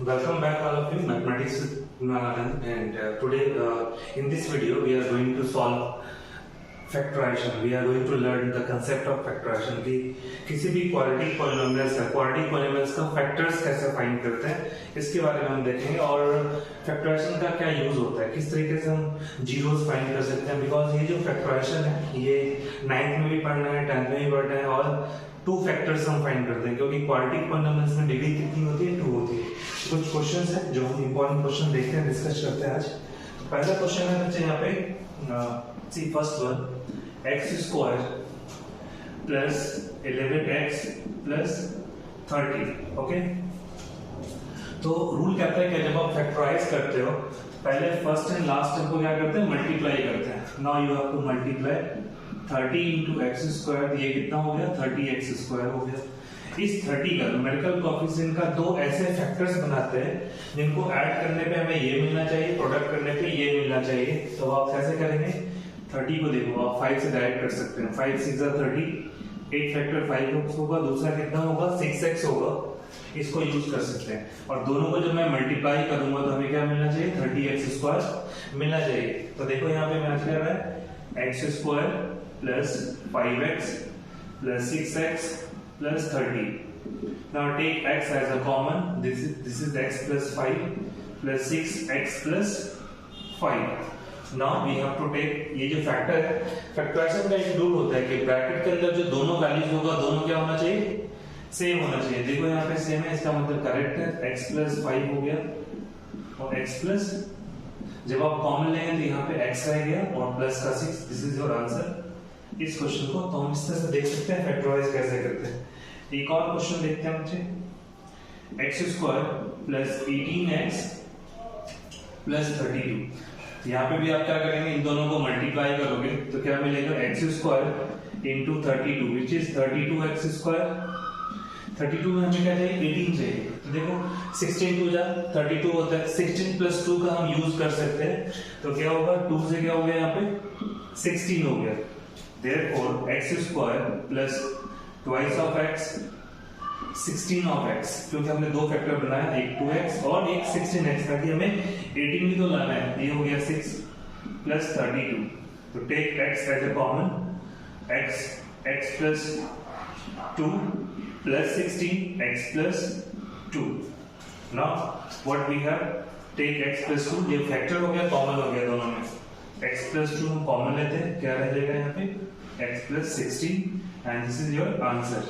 Welcome back all of you, mathematics with Narayan, and today in this video we are going to solve factorization. We are going to learn the concept of factorization कि किसी भी quadratic polynomials का factors कैसे find करते हैं इसके बारे में हम देखेंगे और फैक्टराइजेशन का क्या यूज होता है, किस तरीके से हम जीरोस फाइंड कर सकते हैं। बिकॉज ये जो फैक्टराइजेशन है ये 9th में भी पढ़ना है, 10th में भी पढ़ना है और टू फैक्टर्स हम फाइंड करते हैं क्योंकि क्वाड्रेटिक पॉलिनोमियल्स में डिग्री कितनी होती है, 2 होती है। कुछ क्वेश्चंस हैं जो हम इंपॉर्टेंट क्वेश्चन देखते हैं, डिस्कस करते हैं आज। तो पहला क्वेश्चन है बच्चे यहाँ पे see first one, x square plus 11x plus 30। Okay, तो रूल कहता है कि जब आप फैक्टराइज करते हो पहले फर्स्ट एंड लास्ट टर्म को क्या करते हैं, मल्टीप्लाई करते हैं। Now you have to multiply 30 into x square, ये कितना हो गया, 30x स्क्वायर हो गया। इस 30 का न्यूमेरिकल कोएफिशिएंट का दो ऐसे फैक्टर्स बनाते हैं जिनको ऐड करने पे हमें ये मिलना चाहिए, प्रोडक्ट करने पे ये मिलना चाहिए। तो आप कैसे करेंगे, 30 को देखो आप 5 से डायरेक्ट कर सकते हैं। 5 6 30, 8 फैक्टर 5 होगा, दूसरा कितना होगा 6x होगा, इसको यूज कर सकते हैं। और दोनों को जब मैं मल्टीप्लाई करूंगा तो हमें क्या मिलना चाहिए, 30x स्क्वायर मिलना चाहिए। तो देखो यहाँ पे मैच कर रहा है x square plus 5x plus 6x plus 30. Now take x as a common. This is x plus 5 plus 6x plus 5. Now we have to take ये जो फैक्टर है, फैक्टराइजेशन का एक रूल होता है कि ब्रैकेट के अंदर जो दोनों वैल्यूज होगा दोनों क्या होना चाहिए, सेम होना चाहिए। देखो यहाँ पे सेम है, इसका मतलब करेक्ट है। x plus 5 हो गया और x plus, जब आप कॉमन लेंगे तो यहाँ पे x रह गया और प्लस का 6। दिस इज योर आंसर इस क्वेश्चन को। तो हम इस तरह से देख सकते हैं फैक्टराइज कैसे करते हैं। एक और क्वेश्चन देखते हैं बच्चे, x square plus 18x plus 32। यहाँ पे भी आप क्या करेंगे, इन दोनों को मल्टीप्लाई करोगे तो क्या मिलेगा, x square into 32 which is 32x square. 32 में हमें क्या चाहिए, 18 चाहिए। तो देखो 16 2 जा 32 होता है, 16 प्लस 2 का हम यूज कर सकते हैं। तो क्या होगा, 2 से क्या हो गया, यहाँ पे 16 हो गया। Therefore x square plus twice of x 16 of x, क्योंकि हमने दो फैक्टर बनाया, एक 2x और एक 16x, ताकि हमें 18 भी तो लाना है। ये हो गया 6 plus 32। तो take x as a common, x plus 2 plus 16 x plus 2। Now what we have, take x plus 2, ये फैक्टर हो गया, कॉमन हो गया दोनों में। x plus 2 हम कॉमन लेते हैं, क्या रह जाएगा यहाँ पे, x plus 16 and this is your answer।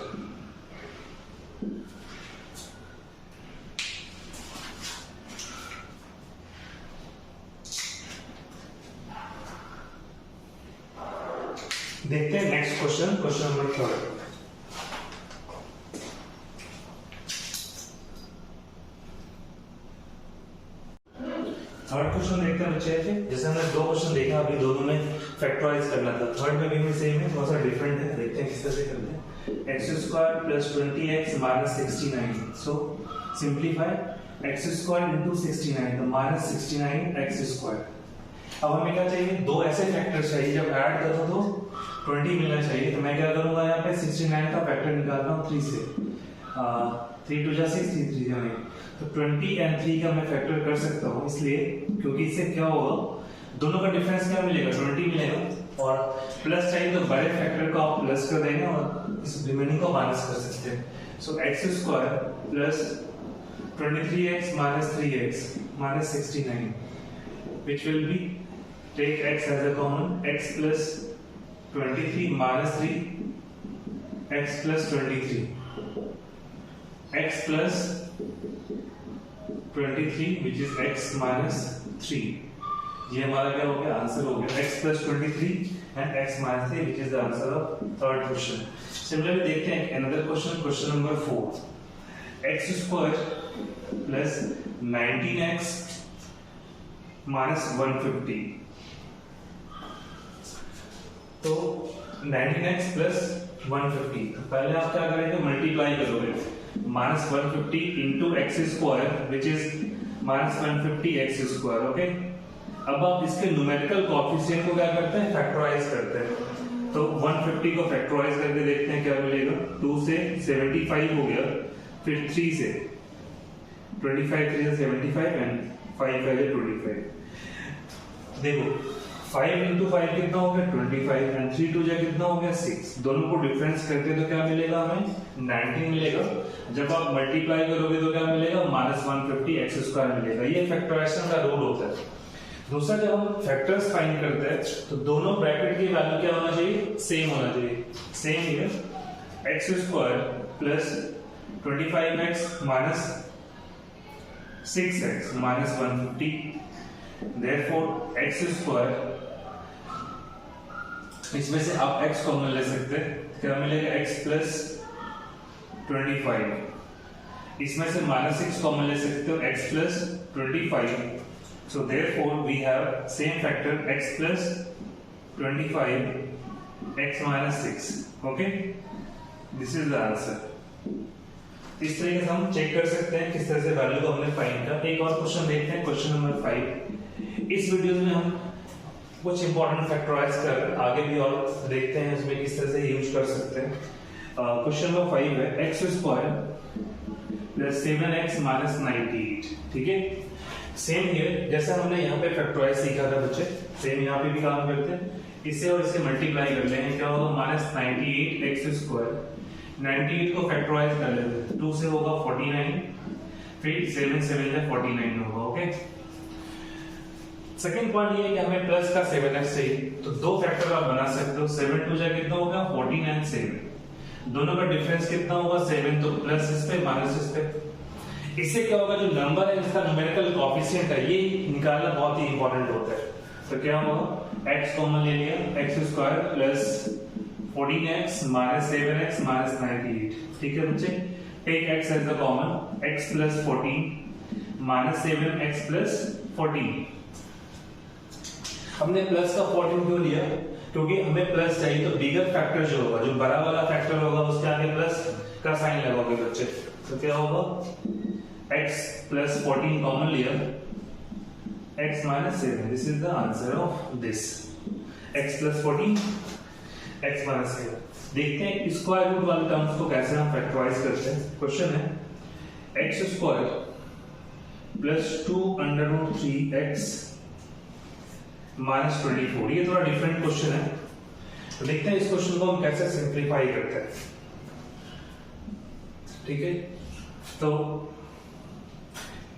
देखते हैं next question, question number 3। Third question देखते हैं बच्चे। जैसे हमने दो क्वेश्चन देखा, अभी दोनों में फैक्टराइज करना था, थर्ड में भी सेम है, थोड़ा सा डिफरेंट है। देखते हैं किस तरह से करते हैं। x square plus 20x minus 69। सो सिंपलीफाई x स्क्वायर इनटू 69, तो माइनस 69x स्क्वायर। अब हमें क्या चाहिए, दो ऐसे फैक्टर चाहिए जब ऐड करो तो 20 मिलना चाहिए। तो मैं क्या करूंगा, यहाँ पे 69 का फैक्टर निकाल रहा हूँ 3 से। 3 2 जा 6, 3 3 जा 9। तो 20 और 3 का मैं फैक्टर कर सकता हूँ, इसलिए क्योंकि इससे क्या होगा, दोनों का डिफरेंस क्या मिलेगा, 20 मिलेगा। और प्लस चाहिए तो बड़े फैक्टर को आप प्लस कर देंगे और इस रिमेनिंग को माइनस कर सकते हैं। सो x square plus 23x minus 3x minus 69, which will be, take x as a common, x plus 23 minus 3, x plus 23, x plus 23 which is x minus 3। ये हमारा क्या हो गया, आंसर हो गया x plus 23 and x minus 3 which is the answer of third question। Similarly देखते हैं another question, question number 4, x square plus 19x minus 150। तो 19x plus 150, तो पहले आप क्या करेंगे, मल्टीप्लाई करोगे, minus 150 into x square which is minus 150 x square. Okay, अब आप इसके न्यूमेरिकल कोएफिशिएंट को क्या करते हैं, फैक्टराइज करते हैं। तो 150 को फैक्टराइज करके देखते हैं क्या मिलेगा। 2 से 75 हो गया, फिर 3 से 25 3 75 एंड 5 5 25। देखो 5 into 5 कितना हो गया 25 एंड 3 2 जा कितना हो गया 6। दोनों को डिफरेंस करते तो क्या मिलेगा हमें 19 मिलेगा। जब आप मल्टीप्लाई करोगे तो क्या मिलेगा -150 एक्स स्क्वायर मिलेगा। ये फैक्टराइजेशन का रूल होता है। दूसरा जब हम फैक्टर्स फाइंड करते हैं तो दोनों ब्रैकेट की वैल्यू क्या होना चाहिए सेम होना चाहिए। Same here x square plus 25x minus 6x minus 150। Therefore x square, इसमें से आप x कॉमन ले सकते हैं, क्या मिलेगा x प्लस 25। इसमें से -6 कॉमन ले सकते हो x plus 25। So therefore we have same factor x plus 25 x minus 6. Okay, this is the answer. इस तरीके से हम चेक कर सकते हैं किस तरह से वैल्यू को हमने फाइंड किया। एक और क्वेश्चन देखते हैं, क्वेश्चन नंबर 5। इस वीडियो में हम कुछ इंपॉर्टेंट फैक्टराइज कर आगे भी और देखते हैं उसमें किस तरह से यूज कर सकते हैं। क्वेश्चन नंबर 5 है x square plus 7x minus 98। ठीक है, सेम हियर जैसे हमने यहाँ पे फैक्टराइज सीखा था बच्चे, सेम यहाँ पे भी काम करते हैं। इसे और इसे मल्टीप्लाई कर लेंगे, क्या होगा -98 एक्स स्क्वायर। 98 को फैक्टराइज कर लेते हैं, 2 से होगा 49, फिर 7 7 जा 49 होगा। ओके, सेकंड पॉइंट ये है कि हमें प्लस का 7x चाहिए, तो दो फैक्टर आप बना सकते हो। 7 2 जा कितना होगा 49 7। दोनों का डिफरेंस कितना होगा 7, तो प्लस इस पे माइनस इस पे। इससे क्या होगा जो नंबर है इसका न्यूमेरिकल कोएफिशिएंट है ये निकालना बहुत ही इंपॉर्टेंट होता है। तो क्या होगा x कॉमन ले लिया, x square plus 14x minus 7x minus 98। ठीक है बच्चे, take x as the common, x plus 14 minus 7x plus 14। हमने प्लस का 14 क्यों लिया, क्योंकि हमें प्लस चाहिए, तो बिगर फैक्टर जो होगा, जो बड़ा वाला फैक्टर होगा उसके आगे प्लस का साइन लगाओगे बच्चे। तो क्या होगा x plus 14 कॉमन लिया, x minus 7, this is the answer of this। x plus 14 x minus 7। देखते हैं स्क्वायर रूट वाले टर्म्स को कैसे हम फैक्टराइज करते हैं। क्वेश्चन है x square plus 2 under root 3x minus 24। ये थोड़ा डिफरेंट क्वेश्चन है, तो देखते हैं इस क्वेश्चन को हम कैसे सिंप्लीफाई करते हैं। ठीक है, तो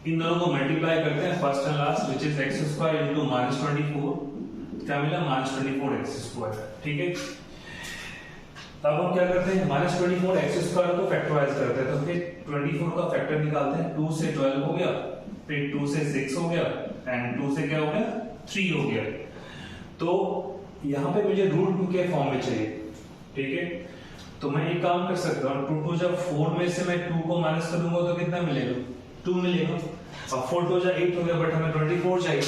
इन दोनों को मल्टीप्लाई करते हैं first and last, which is x square into -24। क्या मिला -24 एक्स स्क्वायर। ठीक है, अब हम क्या करते हैं -24 एक्स स्क्वायर को फैक्टराइज करते हैं। तो फिर 24 का फैक्टर निकालते हैं। 2 से 12 हो गया, फिर 2 से 6 हो गया, एंड 2 से क्या हो गया 3 हो गया। तो यहाँ पे मुझे रूट 2 के फॉर्म में चाहिए। ठीक है, तो मैं एक काम कर सकता हूँ, 2 2 जब 4 में से मैं 2 को माइनस करूंगा तो कितना मिलेगा 2 मिलेगा। अब 4 2 जा 8 हो गया, बट हमें 24 चाहिए,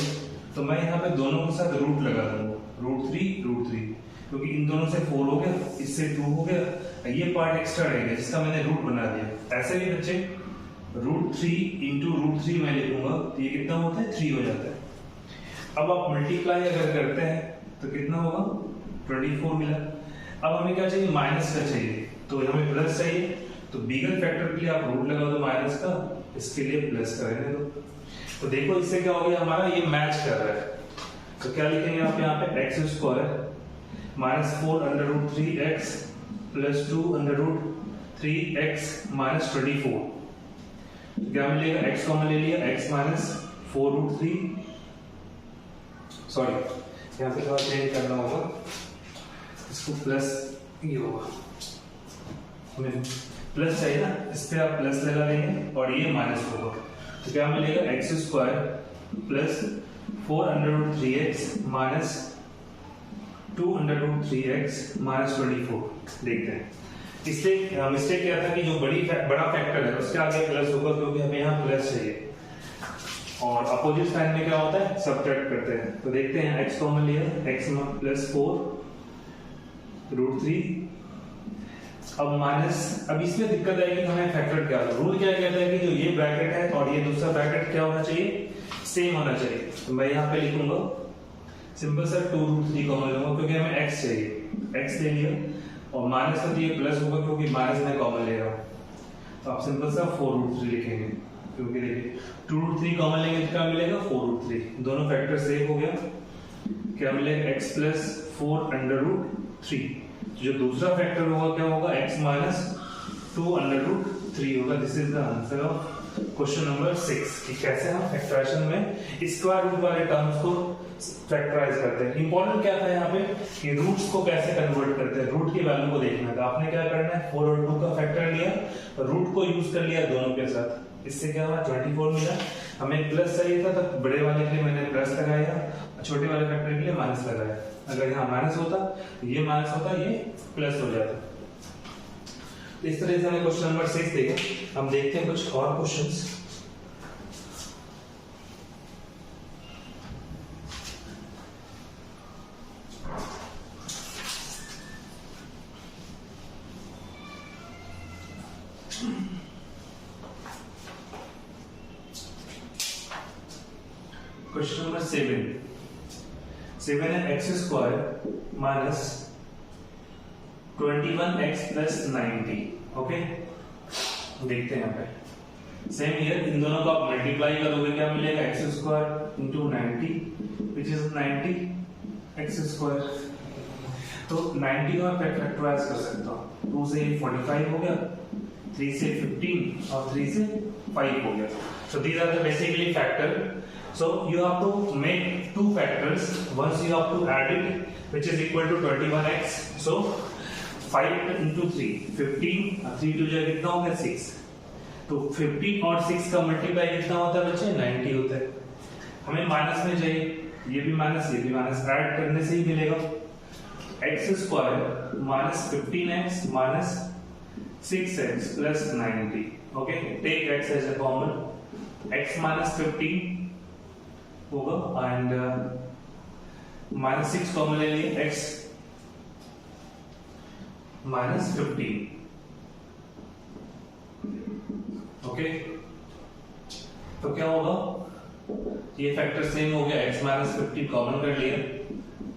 तो मैं यहाँ पे दोनों के साथ रूट लगा दूंगा, रूट 3, क्योंकि इन दोनों से 4 हो गया, इससे 2 हो गया, ये पार्ट एक्स्ट्रा रह गया जिसका मैंने रूट बना दिया। ऐसे ही बच्चे रूट 3 इंटू रूट 3 मैं लिखूंगा, तो ये कितना होता है 3 हो जाता है। अब आप मल्टीप्लाई अगर करते हैं तो कितना होगा 24 मिला। अब हमें क्या चाहिए माइनस का चाहिए, तो हमें प्लस चाहिए, तो बिगर फैक्टर के लिए आप रूट लगा दो माइनस का, इसके लिए प्लस का रहने दो। तो देखो इससे क्या हो गया हमारा, ये मैच कर रहा है। तो क्या लिखेंगे आप यहाँ पे x square minus 4 under root 3x plus 2 under root 3x minus 24। क्या मिलेगा x कॉमन ले लिया, x माइनस 4 रूट 3, सॉरी यहाँ पे थोड़ा चेंज करना होगा, इसको प्लस ये होगा, हमें प्लस चाहिए ना, इस पे आप प्लस लगा देंगे और ये माइनस होगा। तो क्या मिलेगा x square plus 4 under root 3x minus 2 under root 3x minus 24। देखते हैं, इसलिए मिस्टेक क्या था कि जो बड़ा फैक्टर है उसके आगे प्लस होगा, क्योंकि हमें यहाँ प्लस चाहिए, और अपोजिट साइन में क्या होता है सब्ट्रैक्ट करते हैं। तो देखते हैं x कॉमन लिया, x प्लस 4 रूट 3, अब माइनस, अब इसमें दिक्कत आएगी हमें फैक्टर क्या है। रूल क्या कहता है कि जो ये ब्रैकेट है और ये दूसरा ब्रैकेट क्या होना चाहिए सेम होना चाहिए। तो मैं यहाँ पे लिखूंगा सिंपल सा 2 रूट 3 कॉमन लूंगा, क्योंकि हमें x चाहिए, x ले लिया, और माइनस का तो ये प्लस होगा क्योंकि माइनस में कॉमन ले रहा हूँ, तो आप सिंपल सा 4 रूट 3 लिखेंगे। क्योंकि देखिए 2√3 कॉमन लेंगे तो क्या मिलेगा 4√3, दोनों फैक्टर सेव हो गया, क्या मिलेगा x प्लस 4√3। जो दूसरा फैक्टर होगा क्या होगा x माइनस 2√3 होगा। This is the answer of question number 6 कि कैसे हम फैक्टराइजेशन में स्क्वायर रूट वाले टर्म्स को फैक्टराइज करते हैं। इंपॉर्टेंट क्या था यहाँ पे कि रूट्स को कैसे कन्वर्ट करते हैं, रूट की वैल्यू को देखना था। आपने क्या करना है 4 और 2 का फैक्टर लिया, रूट को यूज कर लिया दोनों के साथ, इससे क्या हुआ 24 मिला। हमें प्लस चाहिए था तो बड़े वाले के लिए मैंने प्लस लगाया, छोटे वाले फैक्टर के लिए माइनस लगाया। अगर यहाँ माइनस होता, ये माइनस होता, ये प्लस हो जाता। तो इस तरह से हमने क्वेश्चन नंबर 6 देखा। हम देखते हैं कुछ और क्वेश्चंस। क्वेश्चन नंबर 7 है x square minus 21x plus 90। Okay, देखते हैं यहाँ पे सेम हियर, इन दोनों को आप मल्टीप्लाई करोगे क्या मिलेगा x square into 90 which is 90 x square. तो 90 को मैं फैक्टराइज कर सकता हूँ, 2 से 45 हो गया, 3 से 15 और 3 से 5 हो गया। So these are the basically factor. So you have to make two factors. Once you have to add it, which is equal to 21x. So 5 into 3, 15, 3 to जाए कितना हो गया 6। तो 15 और 6 का मल्टीप्लाई कितना होता है बच्चे 90 होता है। हमें माइनस में चाहिए, ये भी माइनस ये भी माइनस, ऐड करने से ही मिलेगा x square minus 15x minus 6x plus 90। Okay, take x as a common, x minus 15 होगा एंड माइनस 6 कॉमन ले लिए, x माइनस 15। ओके, तो क्या होगा, ये फैक्टर सेम हो गया, x माइनस 15 कॉमन कर लिया,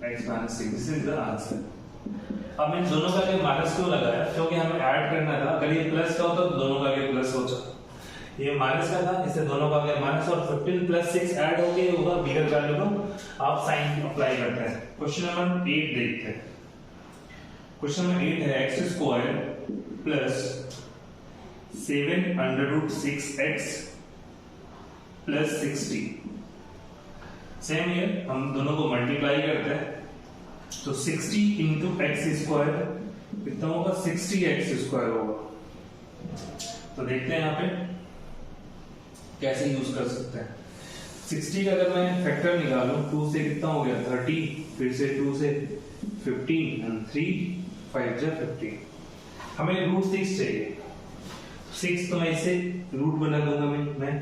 x minus 6। This is the answer. अब इन दोनों का आगे माइनस क्यों लगाया, क्योंकि हमें ऐड करना था। अगर ये प्लस का होता तो दोनों का आगे प्लस होता, ये माइनस का था, इससे दोनों का आगे माइनस, और 15 प्लस 6 ऐड हो गया होगा बिगर वैल्यू को आप साइन अप्लाई करते हैं। क्वेश्चन नंबर 8 देखते हैं। क्वेश्चन नंबर 8 है x square plus 7√6x plus 60। Same here, हम दोनों को मल्टीप्लाई करते हैं, तो 60 इंटू एक्स स्क्वायर कितना होगा 60x स्क्वायर होगा। तो देखते हैं यहाँ पे कैसे यूज कर सकते हैं। 60 का अगर मैं फैक्टर निकालूं, 2 से कितना हो गया 30, फिर से 2 से 15 एंड 3 5 जा 15। हमें √6 चाहिए, 6 तो मैं इसे रूट बना दूंगा मैं,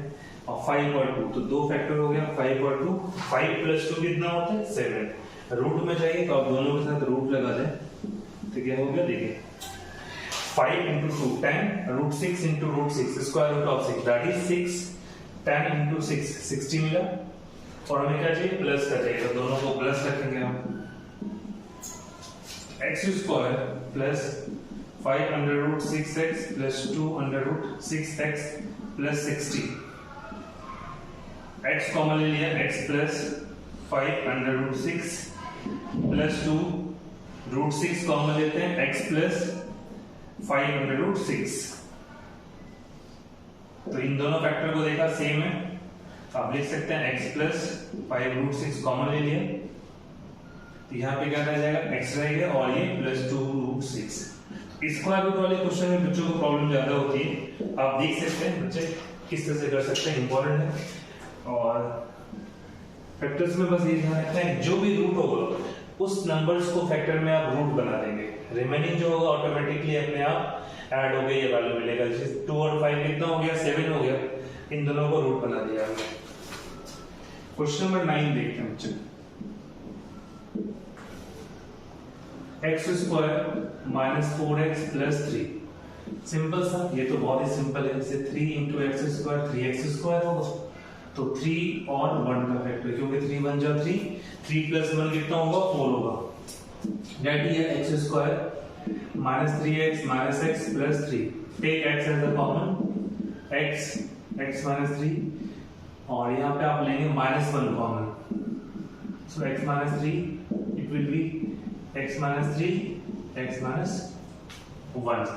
और 5 और 2 तो 2 फैक्टर हो गया, 5 और 2, 5 प्लस 2 कितना होता है 7। रूट में चाहिए तो आप दोनों के साथ रूट लगा दें, तो क्या हो गया देखिए 5 into 2 10 √6 into √6 square root of 6 that is 6 10 into 6 60 मिला। और हमें क्या चाहिए प्लस का चाहिए, तो दोनों को प्लस रखेंगे हम, x square plus 5 under √6x plus 2 under √6x plus 60। x common ले लिया, x plus 5 under √6 plus 2 √6 common लेते हैं, x प्लस 5 under √6। तो इन दोनों फैक्टर को देखा सेम है, आप लिख सकते हैं x प्लस 5 √6 कॉमन ले लिया, तो यहाँ पे क्या रह जाएगा x रह गया, और ये प्लस 2 √6। स्क्वायर रूट वाले क्वेश्चन में बच्चों को प्रॉब्लम ज्यादा होती है, आप देख सकते हैं बच्चे किस तरह से कर सकते हैं, इंपॉर्टेंट है। और फैक्टर्स में बस ये ध्यान रखना है, जो भी रूट होगा उस नंबर्स को फैक्टर में आप रूट बना देंगे, रिमेनिंग जो होगा ऑटोमेटिकली अपने आप ऐड हो गई, ये वैल्यू मिलेगा। जैसे 2 और 5 कितना हो गया 7 हो गया, इन दोनों को रूट बना दिया हमने। क्वेश्चन नंबर 9 देखते हैं बच्चे। X square minus 4x plus 3। Simple सा, ये तो बहुत ही सिंपल है। जैसे 3 into x square 3x square होगा, तो 3 और 1 का फैक्टर, क्योंकि 3 1 जा 3, 3 प्लस 1 कितना होगा 4 होगा। That is x square minus 3x minus x plus 3। Take x as the common, x x minus 3 और यहाँ पे आप लेंगे -1 common, so x minus 3 it will be x minus 3 x minus 1।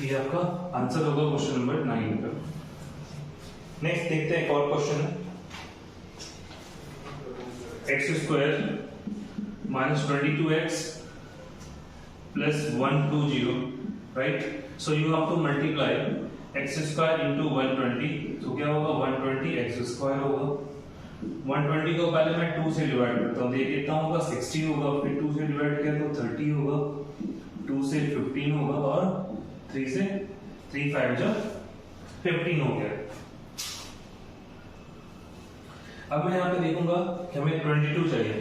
ये आपका आंसर होगा क्वेश्चन नंबर 9 का। Next देखते हैं एक और क्वेश्चन है, x² minus 22x plus 120, right? So you have to multiply x² into 120, तो क्या होगा 120 x² होगा। 120 को पहले मैं 2 से डिवाइड करता हूँ, देख लेता हूँ 60 होगा, फिर 2 से डिवाइड किया तो 30 होगा, 2 से 15 होगा और 3 से 3 5 जो 15 हो गया। अब मैं यहाँ पे देखूंगा कि हमें 22 चाहिए,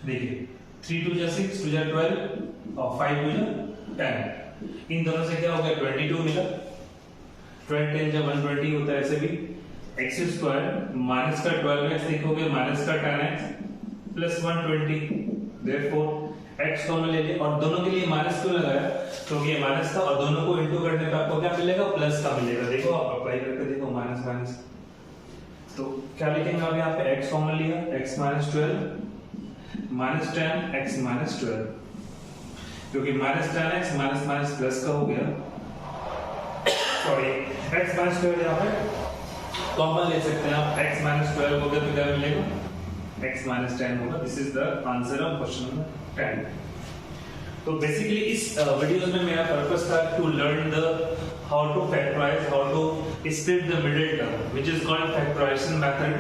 देखिए 3 2 जा 6 2 जा 12 और 5 2 जा 10, इन दोनों से क्या हो गया 22 मिला। 12 10 जा 120 होता है, ऐसे भी x² माइनस का 12x लिखोगे माइनस का 10x plus 120, therefore x common ले लिए और दोनों के लिए माइनस क्यों लगाया, क्योंकि ये माइनस था और दोनों को इनटू करने पे आपको क्या मिलेगा प्लस का मिलेगा। देखो आप अप्लाई करके देखो माइनस माइनस, तो क्या लिखेंगे आप यहाँ पे x कॉमन लिया, x minus 12 minus 10 x minus 12, क्योंकि minus 10x minus minus plus का हो गया, सॉरी x माइनस 12 यहाँ पे कॉमन ले सकते हैं आप, x माइनस 12 हो गया तो क्या मिलेगा x माइनस 10 होगा। This is the answer of question number 10। तो बेसिकली इस वीडियोस में मेरा पर्पस था to learn the how to factorise, how to split the middle term which is called factorisation method.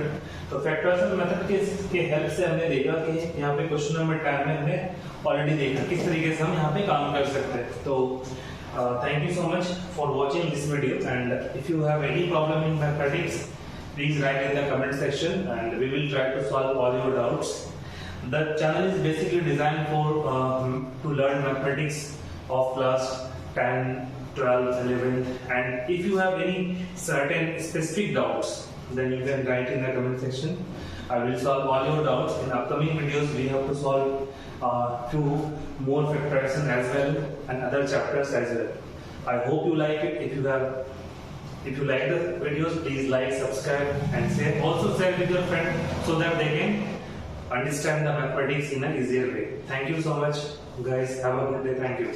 तो फैक्टराइजेशन मेथड के help से हमने देखा कि यहाँ पे क्वेश्चन नंबर 10 में हमने ऑलरेडी देखा किस तरीके से हम यहाँ पे काम कर सकते हैं। तो thank you so much for watching this video, and if you have any problem in mathematics, please write in the comment section and we will try to solve all your doubts. The channel is basically designed for to learn mathematics of class 10, 12, 11, and if you have any certain specific doubts, then you can write in the comment section. I will solve all your doubts. In upcoming videos, we have to solve few more factorization as well and other chapters as well. I hope you like it. If you like the videos, please like, subscribe and share. Also share with your friends so that they can understand the mathematics in an easier way. Thank you so much guys. Have a good day. Thank you.